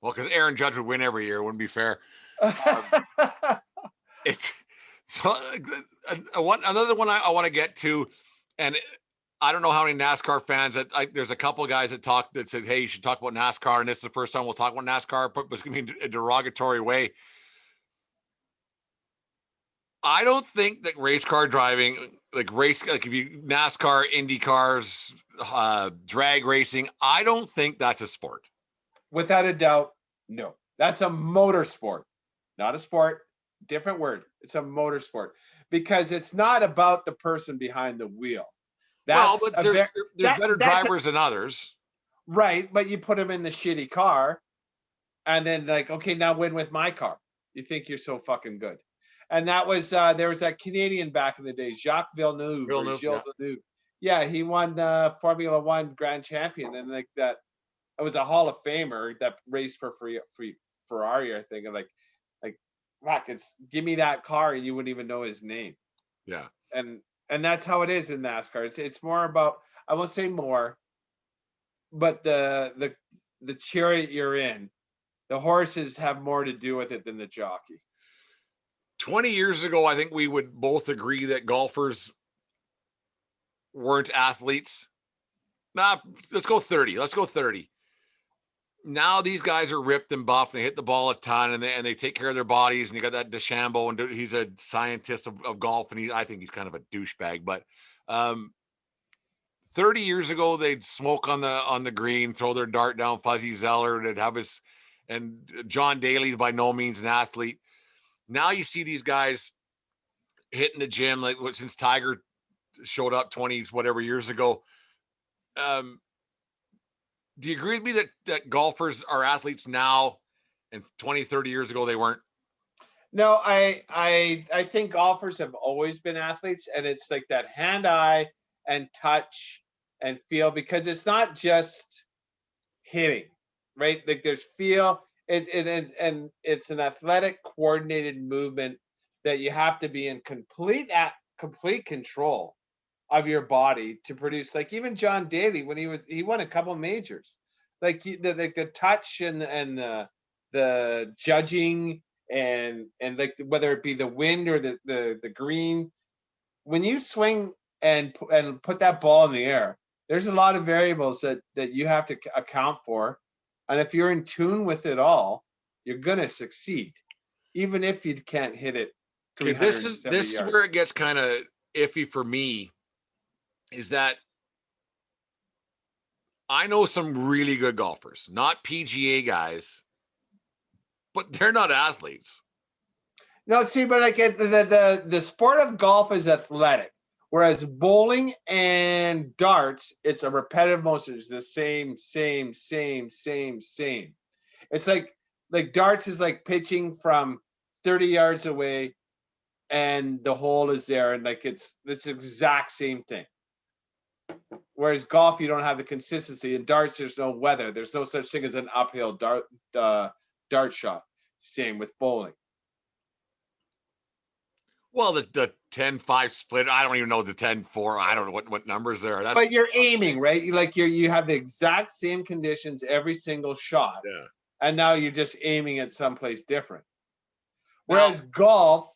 Well, because Aaron Judge would win every year. It wouldn't be fair. It's so another one I want to get to, and I don't know how many NASCAR fans there's a couple of guys that said, hey, you should talk about NASCAR. And this is the first time we'll talk about NASCAR, but it's going to be a derogatory way. I don't think that race car driving, like if you NASCAR, Indy cars, drag racing, I don't think that's a sport. Without a doubt, no. That's a motorsport, not a sport. Different word. It's a motorsport because it's not about the person behind the wheel. But there's better drivers than others. Right, but you put them in the shitty car and then like, okay, now win with my car. You think you're so fucking good. And that was, there was that Canadian back in the day, Jacques Villeneuve. Villeneuve. Yeah, he won the Formula One Grand Champion. And like that, it was a Hall of Famer that raced for Ferrari, I think. And like, fuck, give me that car and you wouldn't even know his name. Yeah. And that's how it is in NASCAR. It's more about, I won't say more, but the chariot you're in, the horses have more to do with it than the jockey. 20 years ago, I think we would both agree that golfers weren't athletes. Nah, let's go 30. now these guys are ripped and buffed. And they hit the ball a ton, and they take care of their bodies. And you got that DeChambeau, and he's a scientist of golf, and I think he's kind of a douchebag. But 30 years ago, they'd smoke on the green, throw their dart down Fuzzy Zeller, they'd have and John Daly, by no means an athlete. Now you see these guys hitting the gym like since Tiger showed up 20 whatever years ago. Do you agree with me that golfers are athletes now, and 20, 30 years ago they weren't? No, I think golfers have always been athletes, and it's like that hand-eye and touch and feel, because it's not just hitting, right? Like there's feel. And it's an athletic, coordinated movement that you have to be in complete control of your body to produce. Like even John Daly, when he won a couple majors, like the touch and the judging and like whether it be the wind or the green, when you swing and put that ball in the air, there's a lot of variables that you have to account for, and if you're in tune with it all, you're gonna succeed, even if you can't hit it Okay, 370 this is yards. where it gets kind of iffy for me. Is that I know some really good golfers, not PGA guys, but they're not athletes. No, see, but like the sport of golf is athletic, whereas bowling and darts, it's a repetitive motion. It's the same. It's like darts is like pitching from 30 yards away, and the hole is there, and like it's the exact same thing. Whereas golf, you don't have the consistency. In darts, there's no weather. There's no such thing as an uphill dart shot. Same with bowling. Well, the 10-5 split, I don't even know the 10-4. I don't know what numbers there are. But you're aiming, right? You have the exact same conditions every single shot. Yeah. And now you're just aiming at someplace different. Whereas golf,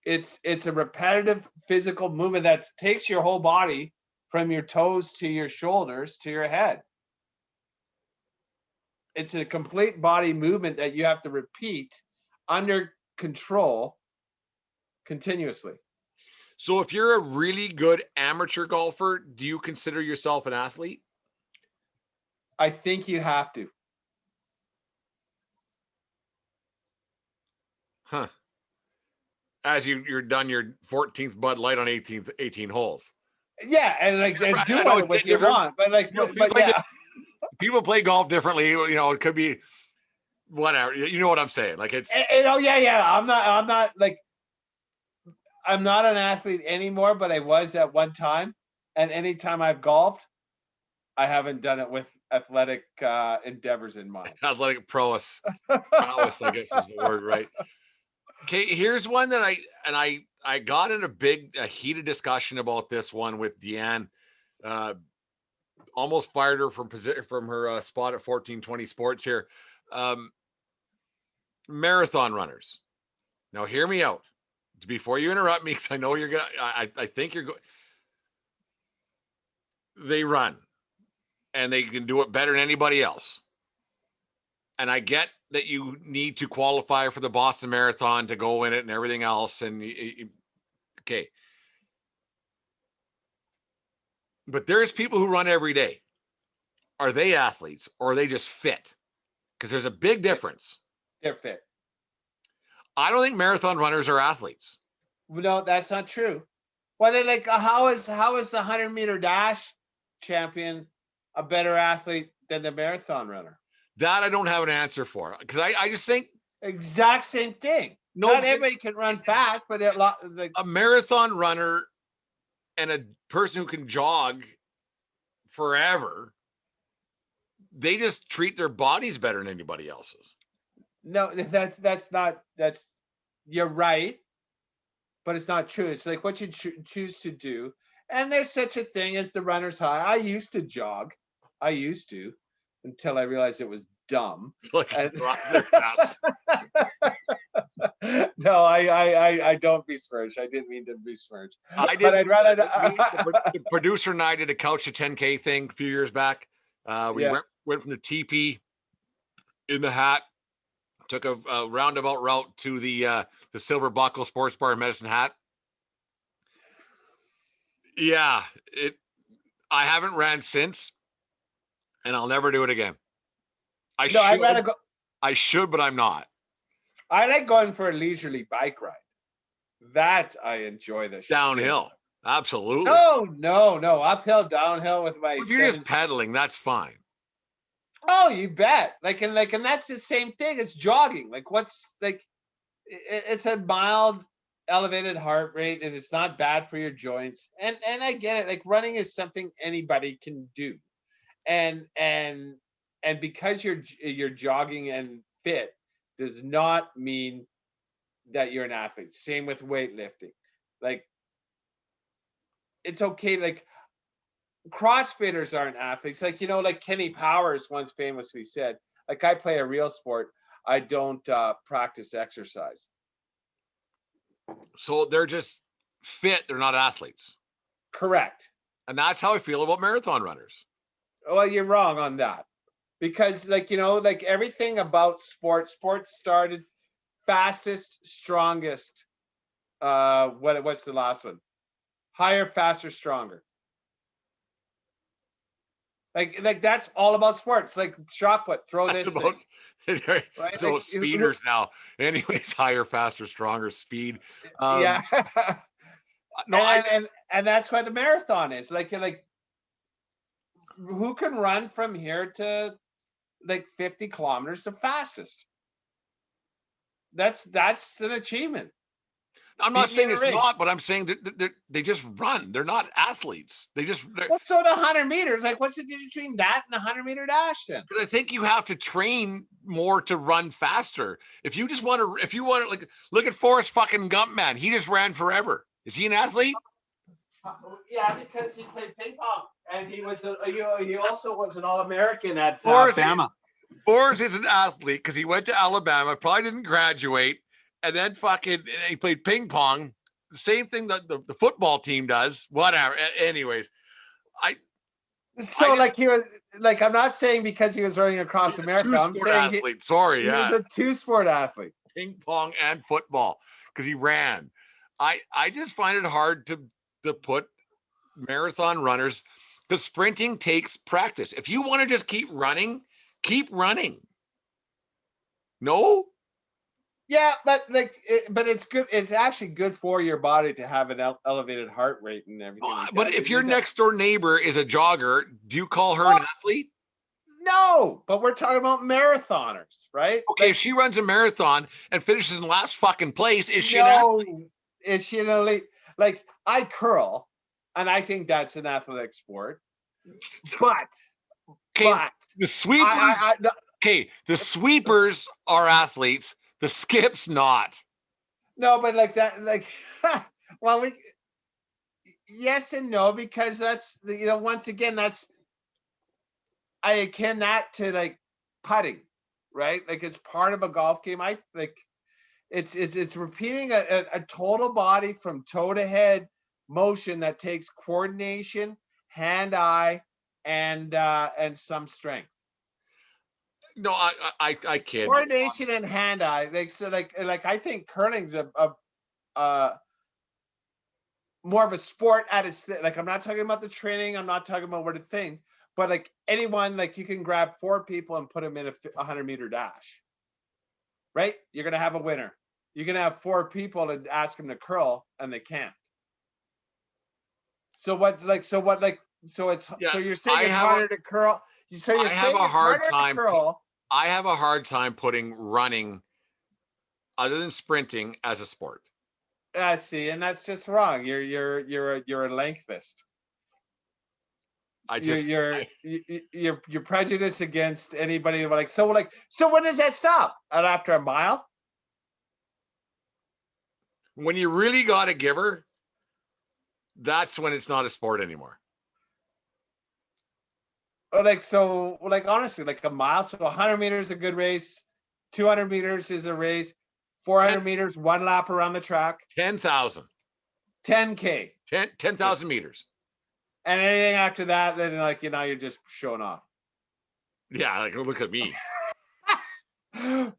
it's a repetitive physical movement that takes your whole body from your toes to your shoulders to your head. It's a complete body movement that you have to repeat under control continuously. So if you're a really good amateur golfer, do you consider yourself an athlete? I think you have to. Huh. As you're done your 14th Bud Light on 18 holes. Yeah, and like and do what you want, but like, but yeah. People play golf differently. You know, it could be whatever. You know what I'm saying? Like it's. Oh yeah. I'm not an athlete anymore, but I was at one time. And anytime I've golfed, I haven't done it with athletic endeavors in mind. Athletic prowess, I guess is the word, right? Okay, here's one that I got in a heated discussion about this one with Deanne. Almost fired her from her spot at 1420 Sports here. Marathon runners. Now, hear me out before you interrupt me, because I know you're gonna. I think you're going. They run, and they can do it better than anybody else. And I get that you need to qualify for the Boston Marathon to go in it and everything else. And okay, but there's people who run every day. Are they athletes or are they just fit? Because there's a big difference. They're fit. I don't think marathon runners are athletes. No, that's not true. Well, they like how is the 100-meter dash champion a better athlete than the marathon runner? That I don't have an answer for, because I just think exact same thing. No, not everybody can run fast, but a marathon runner and a person who can jog forever, they just treat their bodies better than anybody else's. No, you're right, but it's not true. It's like what you choose to do. And there's such a thing as the runner's high. I used to jog. Until I realized it was dumb. No, I don't besmirch. I didn't mean to besmirch. But I'd rather. The producer and I did a couch to 10K thing a few years back. We went from the TP in the hat, took a roundabout route to the Silver Buckle Sports Bar in Medicine Hat. Yeah, I haven't ran since, and I'll never do it again. I should, but I'm not. I like going for a leisurely bike ride. That I enjoy the downhill. Shit. Absolutely. No. Uphill, downhill with my. If you're just pedaling, that's fine. Oh, you bet. And that's the same thing as jogging. Like, what's like? It's a mild, elevated heart rate, and it's not bad for your joints. And I get it. Like, running is something anybody can do, and because you're jogging and fit does not mean that you're an athlete. Same with weightlifting. Like, it's okay. Like, CrossFitters aren't athletes. Like, like Kenny Powers once famously said, like, I play a real sport. I don't practice exercise. So they're just fit. They're not athletes. Correct. And that's how I feel about marathon runners. Well, you're wrong on that. Because, like, like everything about sports started fastest, strongest. What's the last one? Higher, faster, stronger. Like that's all about sports. Like, shot put, throw that's this about, thing. Right? It's about speeders now. Anyways, higher, faster, stronger, speed. Yeah. No, and that's what the marathon is. Like who can run from here to like 50 kilometers the fastest? That's an achievement. I'm not saying it's not, but I'm saying that they just run. They're not athletes. Well, so the 100 meters, like, what's the difference between that and a 100-meter dash then? Because I think you have to train more to run faster. If you want to, like, look at Forrest fucking Gump, man. He just ran forever. Is he an athlete? Yeah, because he played ping pong, and he also was an All-American at Alabama. Forrest is an athlete because he went to Alabama, probably didn't graduate, and then he played ping pong. Same thing that the football team does. Whatever. Anyways, he was like, I'm not saying because he was running across America. I'm saying he was a two-sport athlete. Ping pong and football because he ran. I just find it hard to put marathon runners, because sprinting takes practice. If you want to just keep running, keep running. No? Yeah, but it's good. It's actually good for your body to have an elevated heart rate and everything. But if your next door neighbor is a jogger, do you call her an athlete? No, but we're talking about marathoners, right? Okay, if she runs a marathon and finishes in last fucking place, is she an athlete? Is she an elite? Like, I curl, and I think that's an athletic sport. But the sweepers. The sweepers are athletes. The skips not. No, but like that, like, well, yes and no, because that's once again, I akin that to like putting, right? Like, it's part of a golf game. I like it's repeating a total body from toe to head motion that takes coordination, hand-eye, and some strength. No, I can't. Coordination and hand-eye. Like I think curling's a more of a sport at its like. I'm not talking about the training. I'm not talking about what the thing. But like anyone, like, you can grab 4 people and put them in a 100-meter dash. Right? You're gonna have a winner. You're gonna have 4 people to ask them to curl, and they can't. So you're saying it's harder to curl. So you're saying it's harder to curl. I have a hard time putting running, other than sprinting, as a sport. I see, and that's just wrong. You're a lengthist. You're prejudiced against anybody so when does that stop? After a mile? When you really got to give her, that's when it's not a sport anymore. Honestly, like a mile. So 100 meters is a good race. 200 meters is a race. 400 meters, 1 lap around the track. 10,000. 10K. 10,000 meters. And anything after that, then you're just showing off. Yeah, like, look at me.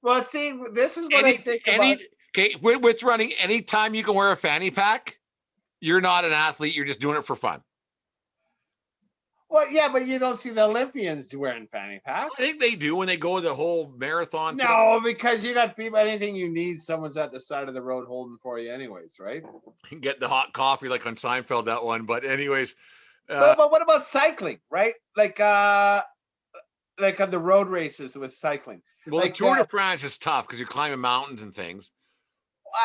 Well, see, this is what I think about. Okay, with running, anytime you can wear a fanny pack, you're not an athlete. You're just doing it for fun. Well, yeah, but you don't see the Olympians wearing fanny I packs. think they do when they go the whole marathon thing. No, because you got people. Anything you need, someone's at the side of the road holding for you, anyways, right? Get the hot coffee like on Seinfeld, that one. But anyways, But what about cycling, right? Like on the road races with cycling. well, the Like Tour de France is tough because you're climbing mountains and things.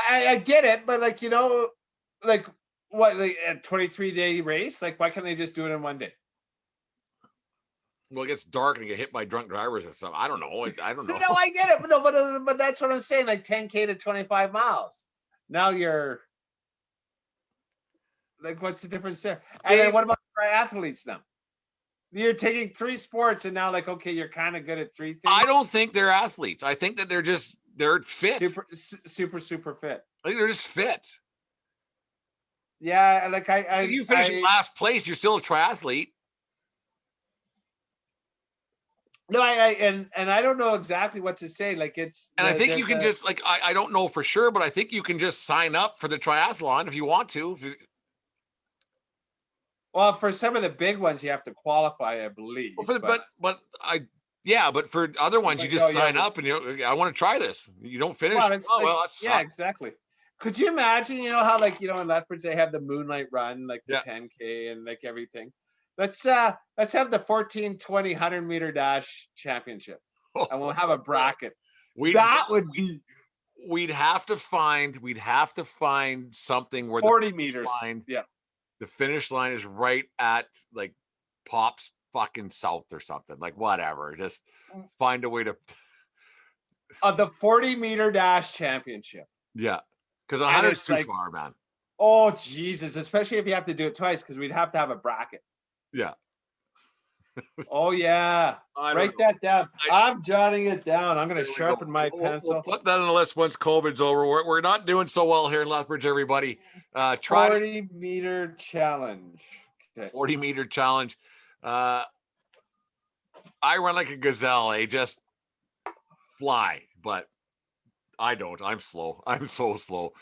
I get it, but like like what, like a 23-day race? Like why can't they just do it in one day? Well, it gets dark and you get hit by drunk drivers and stuff. I don't know. I don't know. No, I get it, but no, but that's what I'm saying. Like 10K to 25 miles. Now you're like, what's the difference there? And then what about triathletes now? You're taking 3 sports and now like, okay, you're kind of good at 3 things. I don't think they're athletes. I think that they're fit. Super fit. I think they're just fit. Yeah, like if you finish in last place, you're still a triathlete. No, and I don't know exactly what to say. Like I think you can just like I don't know for sure, but I think you can just sign up for the triathlon if you want to. Well, for some of the big ones, you have to qualify, I believe. Well, but for other ones, you just sign up and I want to try this. You don't finish. Yeah, exactly. Could you imagine? How like in Lethbridge they have the Moonlight Run, like the 10K and like everything. Let's have the 14, 20, 100-meter dash championship, and we'll have a bracket. We'd have to find something where 40 meters. The finish line is right at like Pops fucking South or something, like whatever. Just find a way to the 40-meter dash championship. Yeah, because 100 is too far, man. Oh Jesus! Especially if you have to do it twice, because we'd have to have a bracket. Yeah. Oh yeah. Write that down. I'm jotting it down. I'm going to sharpen my pencil. We'll put that on the list once COVID's over. We're not doing so well here in Lethbridge, everybody. 40-meter challenge. Okay. 40-meter challenge. I run like a gazelle. Just fly, but I don't. I'm slow. I'm so slow.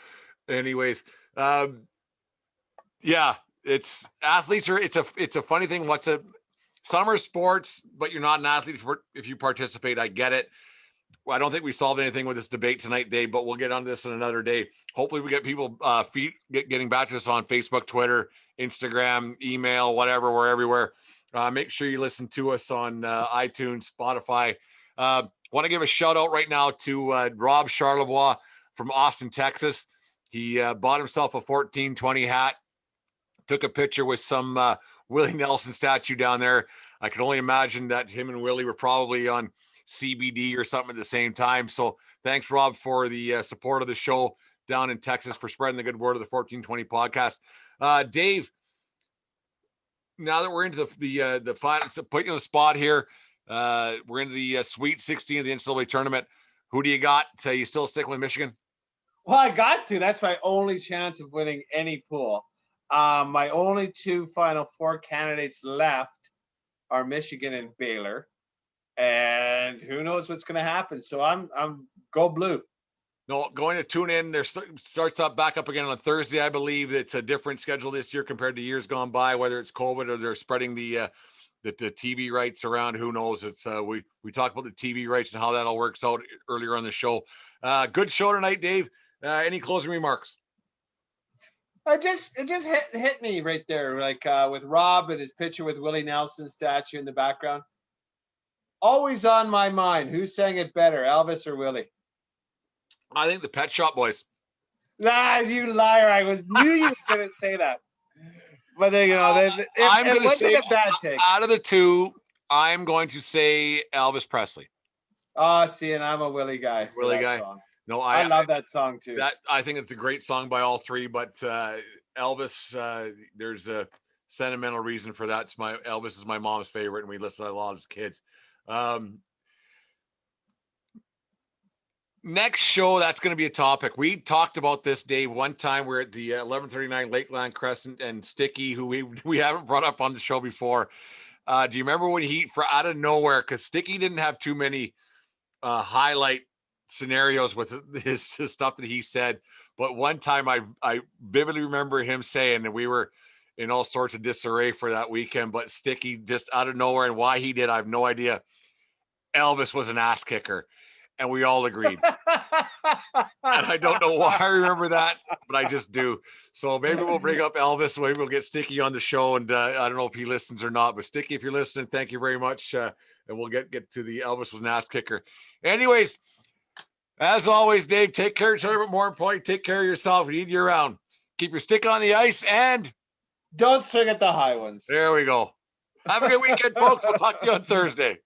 Anyways, yeah, it's athletes are. It's a funny thing. Summer sports, but you're not an athlete if you participate. I get it. Well, I don't think we solved anything with this debate tonight, Dave, but we'll get on this in another day. Hopefully we get people getting back to us on Facebook, Twitter, Instagram, email, whatever. We're everywhere. Make sure you listen to us on iTunes, Spotify. Want to give a shout out right now to Rob Charlebois from Austin, Texas. He bought himself a 1420 hat, took a picture with some Willie Nelson statue down there. I can only imagine that him and Willie were probably on CBD or something at the same time. So thanks, Rob, for the support of the show down in Texas, for spreading the good word of the 1420 podcast. Dave, now that we're into the final, so put you on the spot here. We're into the Sweet 16 of the NCAA tournament. Who do you got? You still stick with Michigan? Well, I got to. That's my only chance of winning any pool. My only 2 Final Four candidates left are Michigan and Baylor, and who knows what's going to happen. So I'm go blue. No, going to tune in. There starts up back up again on Thursday. I believe it's a different schedule this year compared to years gone by, whether it's COVID or they're spreading the TV rights around. Who knows? It's we talked about the TV rights and how that all works out earlier on the show. Good show tonight, Dave. Any closing remarks? It just hit me right there, like with Rob and his picture with Willie Nelson statue in the background. Always on my mind. Who sang it better, Elvis or Willie? I think the Pet Shop Boys. Ah, you liar! I knew you were going to say that. But I'm going to say a bad take. Out of the 2, I'm going to say Elvis Presley. Oh, see, and I'm a Willie guy. Willie guy. Song. No, I love that song too. I think it's a great song by all 3, but Elvis, there's a sentimental reason for that. Elvis is my mom's favorite, and we listen to a lot as kids. Next show, that's going to be a topic. We talked about this, Dave, one time. We're at the 1139 Lakeland Crescent, and Sticky, who we haven't brought up on the show before. Do you remember when he, for out of nowhere, because Sticky didn't have too many highlight scenarios with his stuff that he said. But one time I vividly remember him saying, and we were in all sorts of disarray for that weekend, but Sticky just out of nowhere, and why he did, I have no idea. Elvis was an ass kicker, and we all agreed. And I don't know why I remember that, but I just do. So maybe we'll bring up Elvis. Maybe we'll get Sticky on the show, and I don't know if he listens or not. But Sticky, if you're listening, thank you very much, and we'll get to the Elvis was an ass kicker. Anyways, as always, Dave, take care of each other, but more importantly, take care of yourself. We need you around. Keep your stick on the ice, and don't swing at the high ones. There we go. Have a good weekend, folks. We'll talk to you on Thursday.